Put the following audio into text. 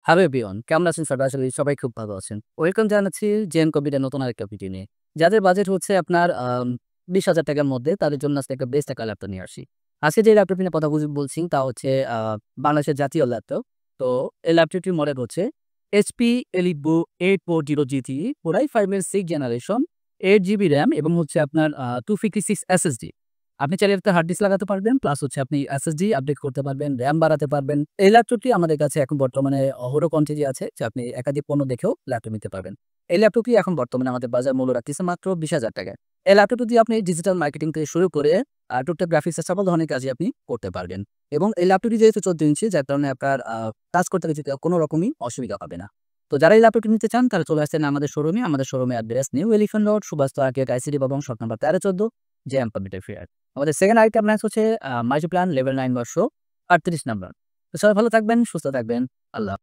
Hello everyone, কেমন আছেন সবাই? আশা করি সবাই খুব ভালো আছেন। ওয়েলকাম জানাচ্ছি জেন কম্পিউটার নতুন আরেকটা ভিডিও নিয়ে। যাদের বাজেট হচ্ছে আপনার ৳২০,০০০ র মধ্যে তাদের জন্য আজকে একটা বেস্ট একটা ল্যাপটপ নিয়ে আসছি। আজকে যে ল্যাপটপ নিয়ে কথা বলছি তা হচ্ছে বাংলাদেশের জাতীয় ল্যাপটপ। তো এই ল্যাপটপটির মডেল হচ্ছে HP Elitebook 840 GT Core i5 এর 6th জেনারেশন, 8 GB RAM এবং হচ্ছে আপনার 256 SSD। আপনি চাইলে একটা হার্ড ডিস্ক লাগাতে পারবেন। প্লাস হচ্ছে আপনি SSD আপডেট করতে পারবেন, RAM বাড়াতে পারবেন। এই ল্যাপটপটি আমাদের কাছে এখন বর্তমানে অহরহ কোয়ান্টিটি আছে যে আপনি একাধিক পণ্য দেখেও ল্যাপটপ নিতে পারবেন। এই ল্যাপটপটি এখন বর্তমানে আমাদের বাজার মূল্য রাখতেছে মাত্র ৳২০,০০০ য়। এই ল্যাপটপটি দিয়ে আপনি ডিজিটাল মার্কেটিং থেকে শুরু করে টুকটাক গ্রাফিক্সের সকল ধরনের কাজই আপনি করতে পারবেন। এবং এই ল্যাপটপটি যেহেতু ১৪ ইঞ্চি যার কারণে আপনার কাজ করতে গেলে কোনো রকমই অসুবিধা হবে না। তো যারা এই ল্যাপটপটি নিতে চান তারা চলে আসছেন আমাদের শোরুমে। আমাদের শোরুমের অ্যাড্রেস নিউ এলিফ্যান্ট রোড, সুভাষ আর্কেড, আইসিডি ভবন, শপ নাম্বার ১৩-১৪, জেএম কম্পিউটার ফেয়ার। আমাদের সেকেন্ড আরেকটা ব্রাঞ্চ হচ্ছে মাল্টিপ্ল্যান লেভেল 9 বর্ষ ৩৮ নাম্বার। তো সবাই ভালো থাকবেন, সুস্থ থাকবেন। আল্লাহ